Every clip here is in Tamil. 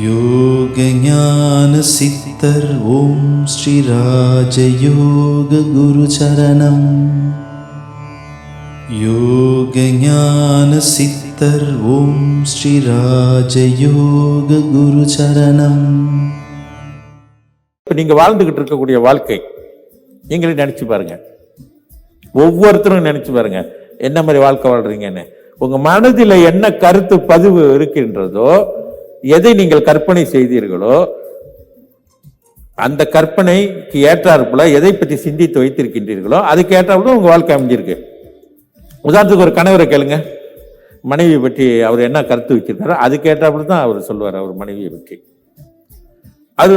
யோக ஞான சித்தர் ஓம் ஸ்ரீ ராஜயோக குரு சரணம். யோக ஞான சித்தர் ஓம் ஸ்ரீ ராஜயோக குரு சரணம். இப்போ நீங்கள் வாழ்ந்துக்கிட்டு இருக்கக்கூடிய வாழ்க்கை நீங்களே நினச்சி பாருங்க, ஒவ்வொருத்தரும் நினச்சி பாருங்க என்ன மாதிரி வாழ்க்கை வாழ்றீங்கன்னு. உங்கள் மனதில் என்ன கருத்து பதிவு இருக்கின்றதோ, எதை நீங்கள் கற்பனை செய்தீர்களோ, அந்த கற்பனைக்கு ஏற்றாற்போல எதை பற்றி சிந்தித்து வைத்திருக்கின்றீர்களோ அதுக்கு ஏற்றாப்புல உங்கள் வாழ்க்கை அமைஞ்சிருக்கு. உதாரணத்துக்கு ஒரு கணவரை கேளுங்க, மனைவியை பற்றி அவர் என்ன கருத்து வச்சிருக்காரோ அதுக்கு ஏற்றாப்புல தான் அவர் சொல்லுவார் அவர் மனைவியை பற்றி.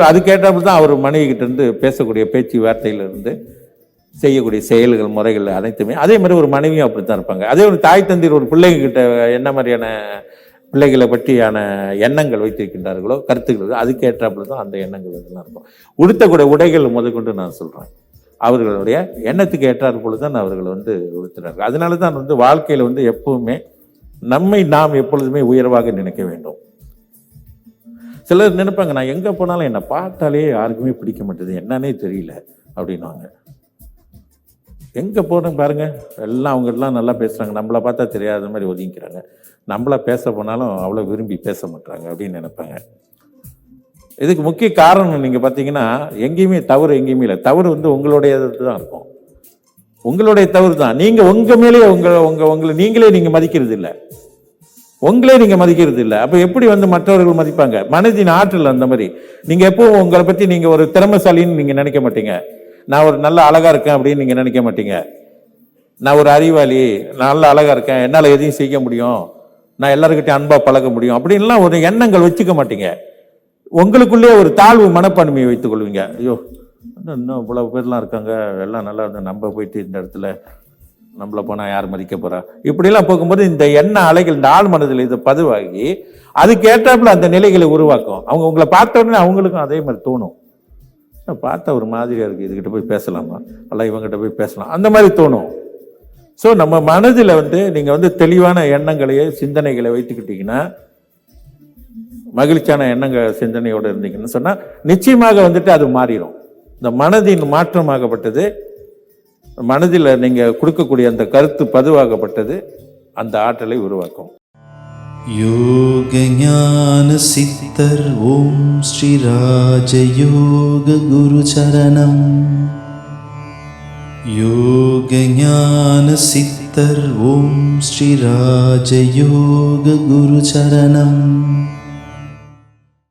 அதுக்கு ஏற்றாப்புல தான் அவர் மனைவி கிட்ட இருந்து பேசக்கூடிய பேச்சு வார்த்தையிலிருந்து செய்யக்கூடிய செயல்கள் முறைகள் அனைத்துமே அதே மாதிரி ஒரு மனைவியும் அப்படித்தான் இருப்பாங்க. அதே ஒரு தாய் தந்தையர் ஒரு பிள்ளைகிட்ட என்ன மாதிரியான பிள்ளைகளை பற்றியான எண்ணங்கள் வைத்திருக்கின்றார்களோ, கருத்துக்கள், அதுக்கு ஏற்றாப்புல தான் அந்த எண்ணங்கள் இதெல்லாம் இருக்கும். உடுத்தக்கூடிய உடைகள் முதற்கொண்டு நான் சொல்கிறேன், அவர்களுடைய எண்ணத்துக்கு ஏற்றாற்போல தான் அவர்கள் உடுத்துறார்கள். அதனால தான் வாழ்க்கையில் எப்பவுமே நம்மை நாம் எப்பொழுதுமே உயர்வாக நினைக்க வேண்டும். சிலர் நினைப்பாங்க, நான் எங்கே போனாலும் என்னை பார்த்தாலே யாருக்குமே பிடிக்க மாட்டேது, என்னன்னே தெரியல அப்படின்வாங்க. எங்கே போகிறோம் பாருங்கள், எல்லாம் அவங்கெல்லாம் நல்லா பேசுகிறாங்க, நம்மளை பார்த்தா தெரியாத மாதிரி ஒதுங்கிக்கிறாங்க. நம்மளை பேச போனாலும் அவ்வளோ விரும்பி பேச மாட்டாங்க அப்படின்னு நினைப்பாங்க. இதுக்கு முக்கிய காரணம் நீங்கள் பார்த்தீங்கன்னா, எங்கேயுமே தவறு எங்கேயுமே இல்லை. தவறு உங்களுடையது தான் இருக்கும், உங்களுடைய தவறு தான். நீங்கள் உங்கள் மேலேயே உங்களை நீங்களே நீங்கள் மதிக்கிறது இல்லை, உங்களே நீங்கள் மதிக்கிறது இல்லை. அப்போ எப்படி மற்றவர்கள் மதிப்பாங்க? மனதின் ஆற்றல் அந்த மாதிரி. நீங்கள் எப்பவும் உங்களை பற்றி நீங்கள் ஒரு திறமைசாலின்னு நீங்கள் நினைக்க மாட்டீங்க. நான் ஒரு நல்ல அழகா இருக்கேன் அப்படின்னு நீங்கள் நினைக்க மாட்டீங்க. நான் ஒரு அறிவாளி, நான் நல்ல அழகா இருக்கேன், என்னால் எதையும் செய்ய முடியும், நான் எல்லாருக்கிட்டையும் அன்பாக பழக முடியும் அப்படின்லாம் ஒரு எண்ணங்கள் வச்சுக்க மாட்டீங்க. உங்களுக்குள்ளே ஒரு தாழ்வு மனப்பான்மையை வைத்துக் கொள்வீங்க. ஐயோ, இன்னும் இவ்வளவு பேர்லாம் இருக்காங்க, எல்லாம் நல்லா நம்ம போயிட்டு இந்த இடத்துல நம்மளை போனால் யார் மதிக்க போறா, இப்படிலாம் போகும்போது இந்த எண்ண அலைகள் இந்த ஆழ் மனதில் இதை பதிவாகி அதுக்கு ஏற்றாப்புல அந்த நிலைகளை உருவாக்கும். அவங்க உங்களை பார்த்த உடனே அவங்களுக்கும் அதே மாதிரி தோணும், பார்த்தா ஒரு மாதிரியா இருக்கு, இதுகிட்ட போய் பேசலாமா, அல்ல இவங்ககிட்ட போய் பேசலாம், அந்த மாதிரி தோணும். ஸோ நம்ம மனதில் நீங்கள் தெளிவான எண்ணங்களையே சிந்தனைகளை வைத்துக்கிட்டீங்கன்னா, மகிழ்ச்சியான எண்ணங்கள் சிந்தனையோடு இருந்தீங்கன்னு சொன்னால் நிச்சயமாக அது மாறிடும். இந்த மனதின் மாற்றமாகப்பட்டது, மனதில் நீங்கள் கொடுக்கக்கூடிய அந்த கருத்து பதிவாகப்பட்டது அந்த ஆற்றலை உருவாக்கும். யோக ஞான சித்தர் ஓம் ஸ்ரீ ராஜயோக குரு சரணம். யோக ஞான சித்தர் ஓம் ஸ்ரீ ராஜயோக குரு சரணம்.